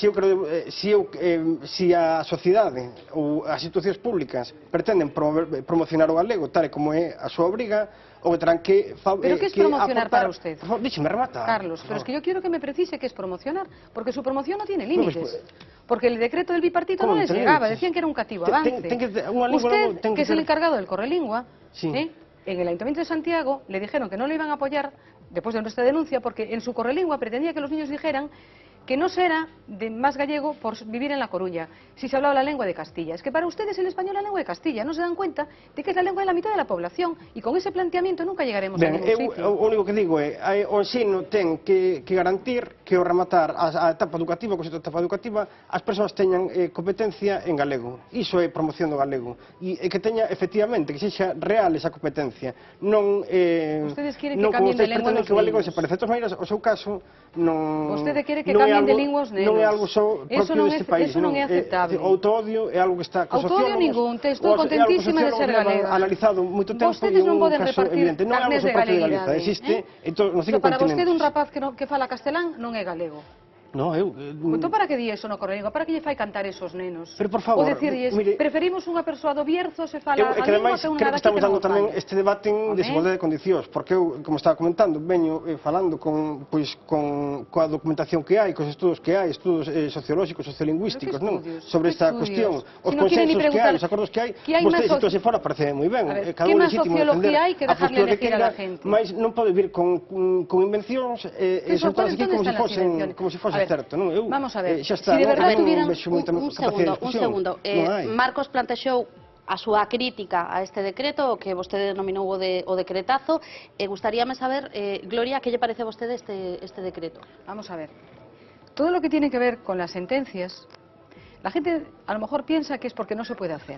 Speaker 11: se a sociedade ou as institucións públicas pretenden promocionar o galego tal e como é a súa obriga, o que terán que
Speaker 12: ¿Pero qué es promocionar para usted?
Speaker 11: Por favor, déxeme rematar.
Speaker 12: Carlos, pero es que yo quiero que me precise qué es promocionar, porque su promoción no tiene límites. Porque el decreto del bipartito no les llegaba, decían que era un cativo avance. Usted, que es el encargado del Correlingua, en el Ayuntamiento de Santiago le dijeron que no le iban a apoyar después de nuestra denuncia, porque en su Correlingua pretendía que los niños dijeran que no será de más gallego por vivir en La Coruña, si se hablaba la lengua de Castilla. Es que para ustedes el español es la lengua de Castilla, no se dan cuenta de que es la lengua de la mitad de la población, y con ese planteamiento nunca llegaremos a ningún sitio.
Speaker 11: O único que digo é, o ensino ten que garantir que ao rematar a etapa educativa, a etapa educativa, as persoas teñan competencia en galego. Iso é promoción do galego. E que teña, efectivamente, que sexa real esa competencia. Non
Speaker 12: Ustedes quieren que cambien de lengua os
Speaker 11: que o galego se parece. De todas maneiras, o seu caso non...
Speaker 12: Vostede quere que cambien de lingua os nenos.
Speaker 11: Non é algo só propio deste país.
Speaker 12: Eso non é aceptable.
Speaker 11: O autoodio é algo que está cos sociólogos.
Speaker 12: Autoodio ningún, estou contentísima de ser galega.
Speaker 11: Analizado moito tempo
Speaker 12: Vostedes non poden
Speaker 11: caso
Speaker 12: repartir
Speaker 11: evidente. Non é algo
Speaker 12: carnés
Speaker 11: só
Speaker 12: de
Speaker 11: propio de
Speaker 12: galeguidade.
Speaker 11: Galiza. Existe en todos os 5
Speaker 12: Para
Speaker 11: continentes.
Speaker 12: vostede un rapaz que fala castelán non é galego.
Speaker 11: No,
Speaker 12: Entón, para que di eso no Correlingua? Para que lle fai cantar esos nenos?
Speaker 11: Pero, por favor,
Speaker 12: ou decirlles,
Speaker 11: mire,
Speaker 12: preferimos unha persoa do Bierzo se fala a
Speaker 11: que
Speaker 12: lingua
Speaker 11: ademais
Speaker 12: que unha
Speaker 11: creo que
Speaker 12: daqui
Speaker 11: estamos
Speaker 12: que non
Speaker 11: dando
Speaker 12: o
Speaker 11: tamén
Speaker 12: fala.
Speaker 11: este debate en desigualdade de condicións, porque eu, como estaba comentando, veño falando coa documentación que hai, cos estudos que hai, estudos sociolóxicos, sociolingüísticos, non? Sobre esta cuestión, os consensos que hai, os acordos que hai, vostedes situase fora parece moi ben, cada un legítimo defender a postura de queira, mas non pode vir con invencións e soltarse aquí como se fose certo, non?
Speaker 12: Vamos a ver,
Speaker 11: xa está,
Speaker 1: de verdad tuvieran
Speaker 11: un
Speaker 1: segundo. Marcos plantexou a súa crítica a este decreto, o que vostede denominou o decretazo. Gustaríame saber, Gloria, que lle parece a vostede este decreto?
Speaker 12: Vamos a ver. Todo lo que tiene que ver con las sentencias, la gente a lo mejor piensa que es porque no se puede hacer.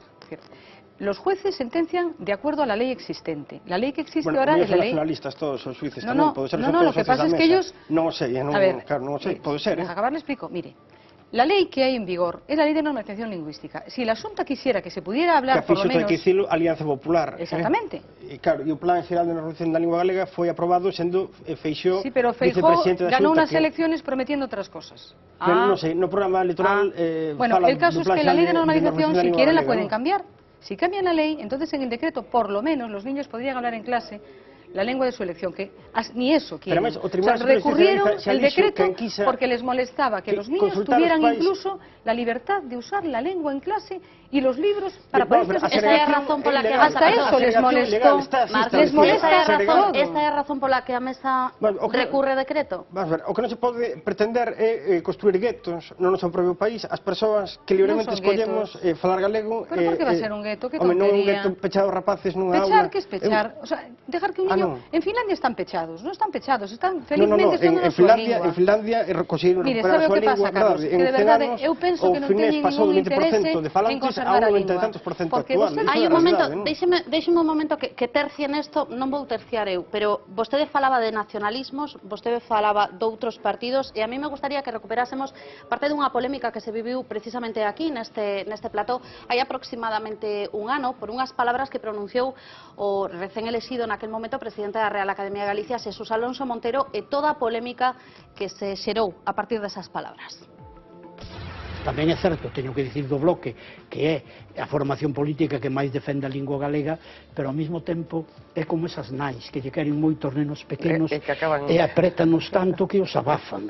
Speaker 12: Los jueces sentencian de acuerdo a la ley existente. La ley que existe ahora es la ley...
Speaker 11: nacionalistas todos os jueces
Speaker 12: tamén,
Speaker 11: pode ser
Speaker 12: lo que pasa es que ellos...
Speaker 11: Non o sei, claro, non o sei, pode ser.
Speaker 12: Deja acabar, le explico. Mire, la ley que hay en vigor es la ley de normalización lingüística. Si la Xunta quisiera que se pudiera hablar por lo menos...
Speaker 11: Que fixo Alianza Popular.
Speaker 12: Exactamente.
Speaker 11: E claro, e o Plan Xeral de Normalización da Lingua Galega foi aprobado sendo Feixóo
Speaker 12: sí, pero Feixóo ganó unas elecciones prometiendo otras cosas.
Speaker 11: Non sei, no programa electoral
Speaker 12: bueno, el caso es que la ley de normalización, si quieren, la pueden cambiar. Si cambian la ley, entonces en el decreto, por lo menos, los niños podrían hablar en clase la lengua de su elección, que ni eso quieren. Recurrieron el decreto porque les molestaba que los niños tuvieran incluso la libertad de usar la lengua en clase y los libros para poder...
Speaker 1: Esta é a razón pola que
Speaker 12: hasta eso les molestó. Les molesta todo.
Speaker 1: Esta é a razón pola que a mesa recurre decreto.
Speaker 11: Vamos a ver, o que non se pode pretender é construir guetos no noso propio país as persoas que libremente escollemos falar galego.
Speaker 12: Pero por que va a ser un gueto? Que
Speaker 11: Non
Speaker 12: tontería.
Speaker 11: un gueto pechado rapaces nunha aula.
Speaker 12: Pechar, que es pechar? O sea, dejar que un niño... En Finlandia están pechados, no están pechados, están felizmente estando na súa lingua.
Speaker 11: En Finlandia conseguiron recuperar a súa lingua,
Speaker 12: Carlos, que de verdade eu penso que non teñen ningún interese en conservar a lingua.
Speaker 11: Porque
Speaker 1: hai un momento, deixeme un momento que tercie nesto, non vou terciar eu, pero vostede falaba de nacionalismos, vostede falaba doutros partidos, e a mí me gustaría que recuperásemos parte dunha polémica que se viviu precisamente aquí neste plató hai aproximadamente un ano por unhas palabras que pronunciou o recén elexido naquel momento presidente da Real Academia de Galicia, Xesús Alonso Montero, e toda a polémica que se xerou a partir desas palabras.
Speaker 14: Tamén é certo, teño que dicir do Bloque, que é a formación política que máis defende a lingua galega, pero ao mesmo tempo é como esas nais que lle queren moitos nenos pequenos e aprétanos tanto que os abafan.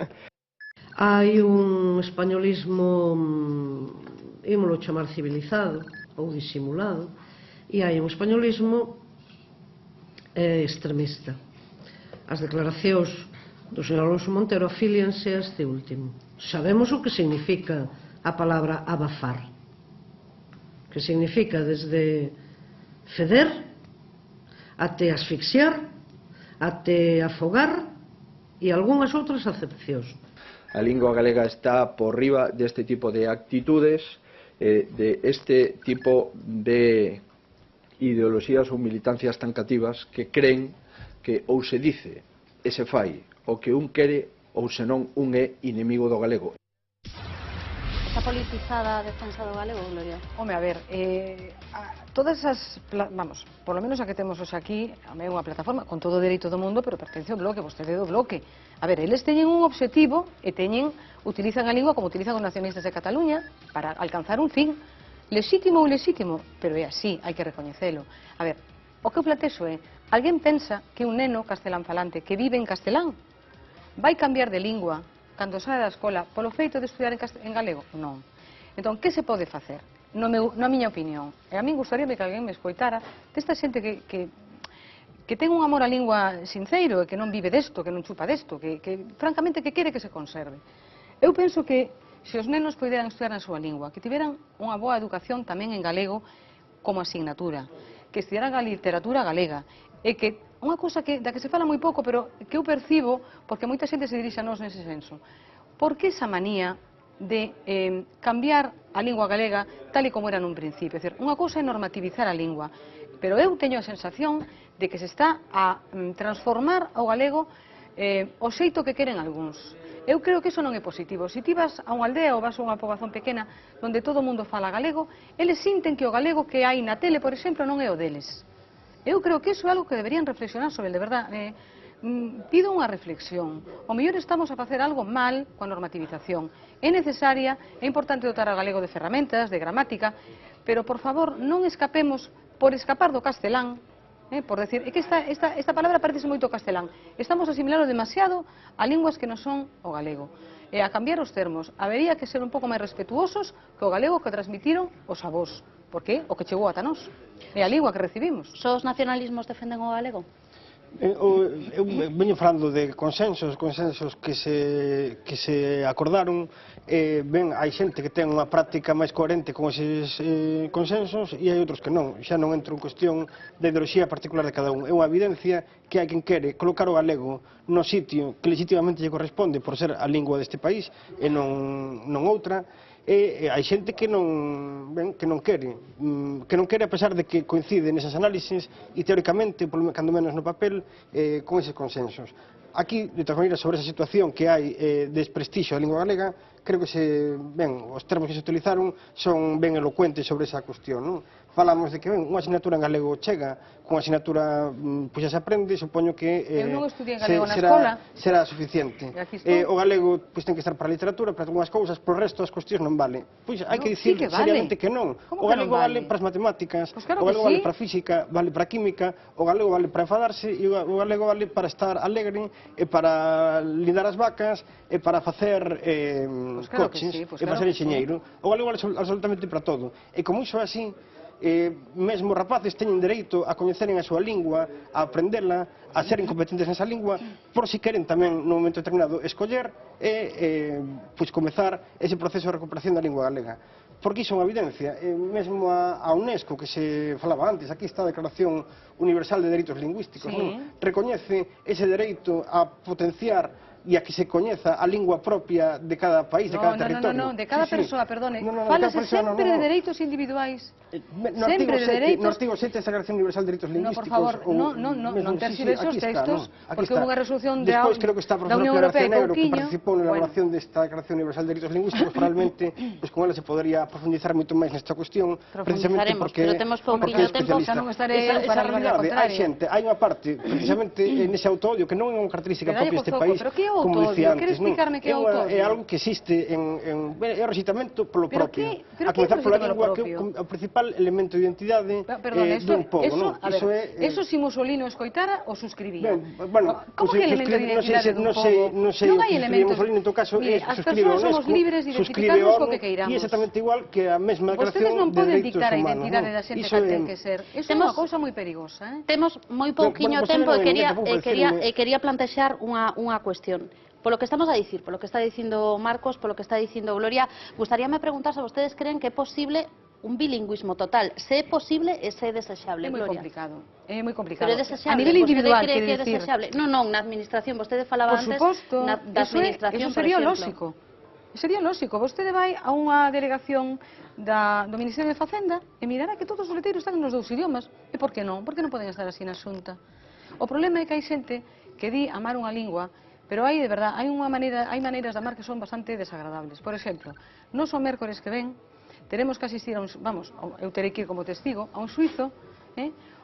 Speaker 15: Hai un españolismo, ímolo chamar civilizado ou disimulado, e hai un españolismo extremista. As declaracións do señor Alonso Montero afílianse a este último. Sabemos o que significa a palabra abafar, que significa desde feder até asfixiar, até afogar e algunhas outras acepcións.
Speaker 10: A lingua galega está por riba deste tipo de actitudes, de este tipo de ideoloxías ou militancias tan cativas que creen que ou se dice e se fai o que un quere ou senón un é inimigo do galego.
Speaker 1: Está politizada a defensa do galego, Gloria?
Speaker 12: Home, a ver, todas as, vamos, por lo menos a que temos hoxe aquí, é unha plataforma con todo o dereito do mundo, pero pertence ao bloque, vostede do bloque. A ver, eles teñen un obxectivo e utilizan a lingua como utilizan os nacionalistas de Cataluña para alcanzar un fin lexítimo ou ilexítimo, pero é así, hai que recoñecelo. A ver, o que eu plantexo é, alguén pensa que un neno castelán falante que vive en castelán vai cambiar de lingua cando sae da escola polo feito de estudiar en galego? Non. Entón, que se pode facer? Na miña opinión, e a min gustaríame que alguén me escoitara desta xente que ten un amor á lingua sinceiro e que non vive desto, que non chupa desto, que francamente que quere que se conserve. Eu penso que se os nenos poderan estudiar na súa lingua, que tiveran unha boa educación tamén en galego como asignatura, que estudiaran a literatura galega, e que unha cousa da que se fala moi pouco, pero que eu percibo, porque moita xente se dirixe a nós nese senso, por que esa manía de cambiar a lingua galega tal e como era nun principio? É dicir, unha cousa é normativizar a lingua, pero eu teño a sensación de que se está a transformar ao galego o xeito que queren algúns. Eu creo que iso non é positivo. Se ti vas a unha aldea ou vas a unha poboación pequena onde todo o mundo fala galego, eles sinten que o galego que hai na tele, por exemplo, non é o deles. Eu creo que iso é algo que deberían reflexionar sobre, de verdad. Pido unha reflexión. O mellor estamos a facer algo mal coa normativización. É necesaria, é importante dotar ao galego de ferramentas, de gramática, pero, por favor, non escapemos por escapar do castelán, por decir, é que esta palabra parece moito castelán. Estamos a asimilarlo demasiado a linguas que non son o galego. E a cambiar os termos, habería que ser un pouco máis respetuosos que o galego que transmitiron os avós, porque o que chegou ata nós, é a lingua que recibimos.
Speaker 1: Só os nacionalismos defenden o galego?
Speaker 11: Eu veño falando de consensos que se acordaron. Hai xente que ten unha práctica máis coherente con eses consensos e hai outros que non. Xa non entro en cuestión da ideoloxía particular de cada un. É unha evidencia que hai quen quere colocar o galego no sitio que legitimamente lle corresponde por ser a lingua deste país e non outra. E hai xente que non quere, a pesar de que coincide nesas análisis e teóricamente, cando menos no papel, con eses consensos. Aquí, de todas maneiras, sobre esa situación que hai de desprestixio da lingua galega, creo que os termos que se utilizaron son ben elocuentes sobre esa cuestión. Falamos de que unha asignatura en galego chega, con a asignatura pois xa se aprende, supoño que será suficiente. O galego ten que estar para a literatura, para algunhas cousas, por o resto das cuestións non vale. Pois hai que dicir seriamente que non. O galego vale para as matemáticas, o galego vale para a física, vale para a química, o galego vale para enfadarse e o galego vale para estar alegre e para lidar as vacas e para facer coches e para ser enxeñeiro. O galego vale absolutamente para todo. E como iso é así, mesmo rapaces teñen dereito a coñeceren a súa lingua, a aprendela, a ser incompetentes nesa lingua, por si queren tamén, nun momento determinado, escoller e comezar ese proceso de recuperación da lingua galega. Porque iso é unha evidencia. Mesmo a UNESCO, que se falaba antes, aquí está a Declaración Universal de Dereitos Lingüísticos, recoñece ese dereito a potenciar e a que se coñeza a lingua propia de cada país, de cada territorio.
Speaker 12: Non, de cada persoa, perdone. Fálase sempre de dereitos individuais.
Speaker 11: Sempre de dereitos. No artigo 7 da Declaración Universal de Dereitos Lingüísticos.
Speaker 12: No, por favor, non terxiverse os textos, porque houve unha resolución da Unión Europea e Couquiño.
Speaker 11: Que participou na elaboración desta Declaración Universal de Dereitos Lingüísticos, probablemente con ela se podería profundizar moito máis nesta cuestión, precisamente porque
Speaker 1: pero temos pouquinho tempo,
Speaker 12: xa non estaré para a contraria.
Speaker 11: Hai unha parte, precisamente, nese autoodio, que non é unha característica propia deste país, como dicía antes, é algo que existe é o rexeitamento polo propio, a comenzar pola lingua, que é o principal elemento de identidade dun pobo.
Speaker 12: Eso si Mussolini o escoitara o suscribía. Como que é elemento de identidade dun pobo? Non hai elementos. As persoas somos libres de identificarnos co que queiramos.
Speaker 11: E exactamente igual que a mesma declaración de dereitos humanos.
Speaker 12: Vostedes non poden dictar a identidade da xente que ten que ser. Iso é unha cousa moi perigosa.
Speaker 1: Temos moi pouquiño tempo e quería plantexar unha cuestión. Polo que estamos a dicir, polo que está dicindo Marcos, polo que está dicindo Gloria, gustaríame preguntar se vostedes creen que é posible un bilingüismo total. Se é posible e se é desexable, Gloria.
Speaker 12: É moi complicado.
Speaker 1: Pero é desexable.
Speaker 12: A nivel individual,
Speaker 1: cree que é desexable? Non, na administración. Vostede falaba antes da administración, por exemplo.
Speaker 12: Sería lógico. Sería lógico. Vostede vai a unha delegación do Ministerio de Facenda e mirará que todos os leteiros están nos dous idiomas. E por que non? Por que non poden estar así na Xunta? O problema é que hai xente que di amar unha lingua, pero hai, de verdad, hai maneiras de amar que son bastante desagradables. Por exemplo, nos o mércores que ven, teremos que asistir a un, eu terei que ir como testigo, a un suizo,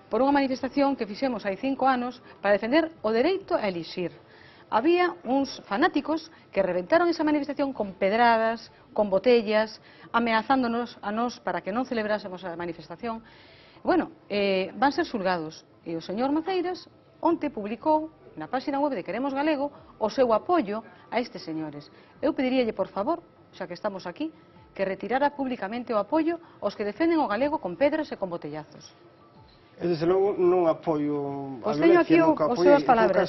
Speaker 12: por unha manifestación que fixemos hai 5 anos para defender o dereito a elixir. Había uns fanáticos que reventaron esa manifestación con pedradas, con botellas, ameazándonos a nós para que non celebrásemos a manifestación. Bueno, van ser xulgados, e o señor Maceiras onte publicou na página web de Queremos Galego o seu apoio a estes señores. Eu pediríalle, por favor, xa que estamos aquí, que retirara públicamente o apoio aos que defenden o galego con pedras e con botellazos.
Speaker 11: Desde logo non apoio a
Speaker 12: Pois
Speaker 11: violencia,
Speaker 12: teño aquí as súas palabras.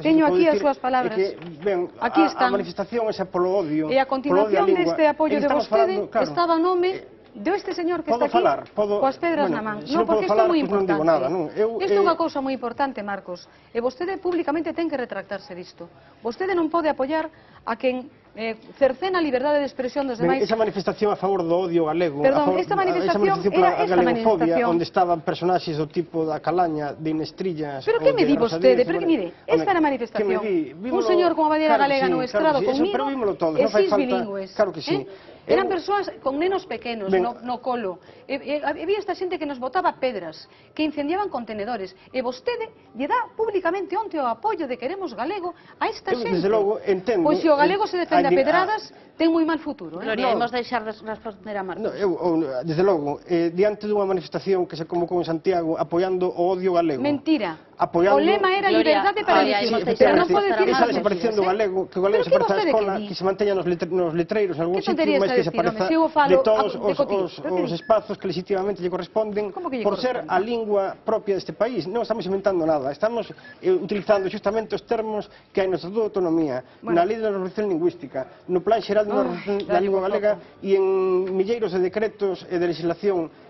Speaker 12: Teño aquí as súas palabras. Aquí están.
Speaker 11: A manifestación esa polo odio.
Speaker 12: E a continuación deste apoio de vostede estaba o nome deste señor que está aquí coas pedras na man. Non, porque isto é moi importante. Isto é unha cousa moi importante, Marcos. E vostede públicamente ten que retractarse disto. Vostede non pode apoiar a quen cercena a liberdade de expresión dos demais.
Speaker 11: Esa manifestación a favor do odio galego,
Speaker 12: perdón, esta manifestación era esta manifestación
Speaker 11: onde estaban personaxes do tipo da Calaña, de Inestrillas.
Speaker 12: Pero que me di vostede? Pero que mire, esta era a manifestación. Un señor como a bandeira galega no estrado comigo e 6 bilingües.
Speaker 11: Claro que sí.
Speaker 12: Eran persoas con nenos pequenos no colo. Había esta xente que nos botaba pedras, que incendiaban contenedores. E vostede lle dá públicamente onte o apoio de Queremos Galego a esta xente.
Speaker 11: Desde logo, entendo.
Speaker 12: Pois se o galego se defende a pedradas, ten moi mal futuro.
Speaker 1: Gloria, imos deixar responder a Marcos.
Speaker 11: Desde logo, diante dunha manifestación que se convocou en Santiago apoiando o odio galego.
Speaker 12: Mentira.
Speaker 11: O
Speaker 12: lema era liberdade para elegir, pero non pode decir
Speaker 11: esa desaparición do galego, que o galego se aparece á escola, que se manteña nos letreiros en algún sitio, máis que se apareza de todos os espazos que legitimamente lle corresponden por ser a lingua propia deste país. Non estamos inventando nada, estamos utilizando justamente os termos que hai no Estatuto de Autonomía, na Lei de Normalización Lingüística, no Plan Xeral da Lingua Galega e en milleiros de decretos e de legislación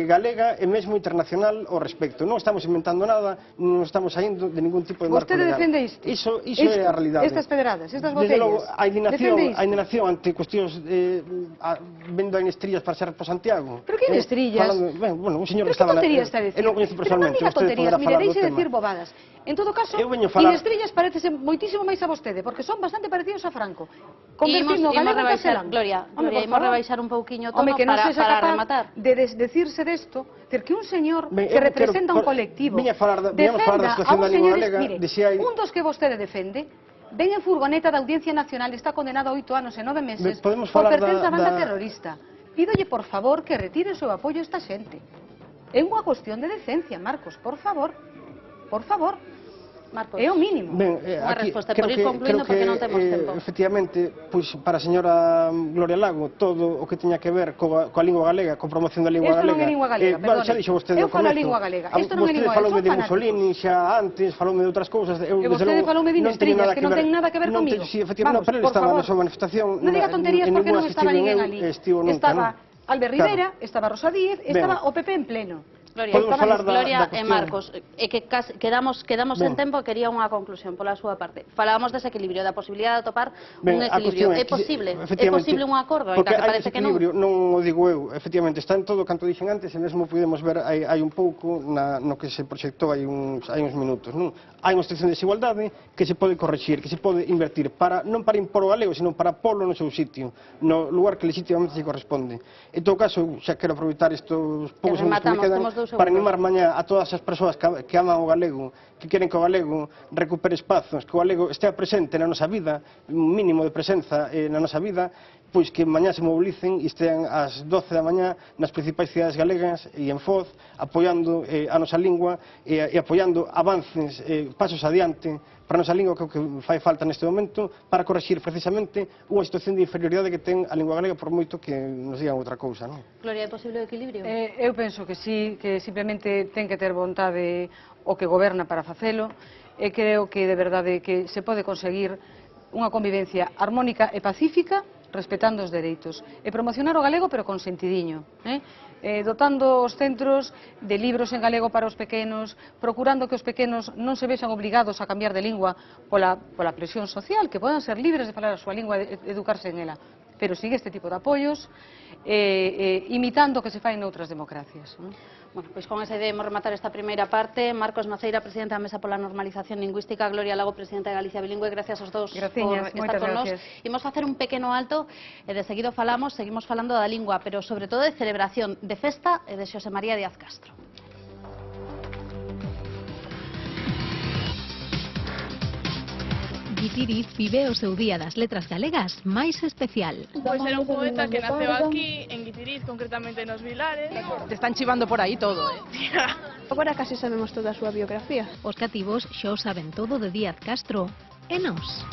Speaker 11: galega e mesmo internacional ao respecto. Non estamos inventando nada, non estamos saindo de ningún tipo de marco legal.
Speaker 12: Vostede defende isto?
Speaker 11: Iso é a realidade.
Speaker 12: Estas pedradas, estas botellas.
Speaker 11: Desde logo, a indignación ante cuestións vendo a Inestrillas para ser por Santiago.
Speaker 12: Pero que Inestrillas?
Speaker 11: Bueno, un señor que estaba... Eu non coñezo personalmente.
Speaker 12: Pero non diga tonterías, mire, deixe de decir bobadas. En todo caso, Inestrillas parecese moitísimo máis a vostede, porque son bastante parecidos a Franco. Convertindo o galego en castelán.
Speaker 1: Gloria, imos rebaixar un pouquiño o tono
Speaker 12: para
Speaker 1: rematar.
Speaker 12: De decirse desto, que un señor que representa un colectivo defenda a un señor, mire, un dos que vostede defende, ven en furgoneta da Audiencia Nacional, está condenado a 8 anos e 9 meses por pertenza a banda terrorista. Pídolle, por favor, que retire o seu apoio a esta xente. É unha cuestión de decencia, Marcos, por favor. Por favor. Marcos, é o mínimo.
Speaker 1: Unha resposta, por ir concluindo porque non temos tempo.
Speaker 11: Efectivamente, pois para a señora Gloria Lago, todo o que teña que ver coa lingua galega, coa promoción da lingua galega.
Speaker 12: Isto non é lingua galega, perdone.
Speaker 11: Xa dixo vostede
Speaker 12: eu falo a lingua galega. Isto non é lingua galega,
Speaker 11: faloume de Mussolini xa antes, faloume de outras cousas.
Speaker 12: E vostede faloume de Inestrillas, que non ten nada que ver comigo.
Speaker 11: Si, efectivamente, pero ele estaba na súa manifestación.
Speaker 12: Non diga tonterías porque non estaba ninguén ali. Estaba Albert Rivera, estaba Rosa Díez, estaba o PP en pleno.
Speaker 1: Gloria e Marcos, e que quedamos en tempo, quería unha conclusión pola súa parte. Falábamos dese equilibrio, da posibilidade de atopar un equilibrio. É posible un acordo, ainda que parece que non.
Speaker 11: Porque hai ese equilibrio, non o digo eu, efectivamente, está en todo canto dixen antes, e mesmo podemos ver hai un pouco no que se proxectou hai uns minutos. Hai unha situación de desigualdade que se pode corrixir, que se pode invertir, non para impor o galego, sino para polo no seu sitio, no lugar que legitimamente se corresponde. En todo caso, xa quero aproveitar estes poucos segundos que me quedan para animar mañá a todas as persoas que aman o galego, que queren que o galego recupere espazos, que o galego estea presente na nosa vida, un mínimo de presenza na nosa vida, pois que mañá se mobilicen e estean ás 12 da mañá nas principais cidades galegas e en Foz, apoiando a nosa lingua e apoiando avances, pasos adiante para a nosa lingua, que fai falta neste momento, para corrixir precisamente unha situación de inferioridade que ten a lingua galega, por moito que nos digan outra cousa, non?
Speaker 1: Gloria, é posible o equilibrio?
Speaker 12: Eu penso que sí, que simplemente ten que ter vontade o que goberna para facelo, e creo que de verdade que se pode conseguir unha convivencia armónica e pacífica, respetando os dereitos, e promocionar o galego pero con sentidiño, dotando os centros de libros en galego para os pequenos, procurando que os pequenos non se vexan obligados a cambiar de lingua pola presión social, que podan ser libres de falar a súa lingua e educarse en ela. pero sigue este tipo de apoios, imitando o que se fai noutras democracias.
Speaker 1: Bueno, pois con esa idea imos rematar esta primeira parte. Marcos Maceira, presidente da Mesa pola Normalización Lingüística, Gloria Lago, presidenta de Galicia Bilingüe, gracias aos dous por estar con nós. Imos facer un pequeno alto e de seguido seguimos falando da lingua, pero sobre todo de celebración, de festa e de Xosé María Díaz Castro.
Speaker 16: Guitiriz vive o seu Día das Letras Galegas máis especial.
Speaker 17: Pois era un poeta que naceu aquí, en Guitiriz, concretamente nos Vilares.
Speaker 13: Te están chivando por aí todo,
Speaker 18: Agora casi sabemos toda a súa biografía.
Speaker 16: Os cativos xa o saben todo de Díaz Castro e nós.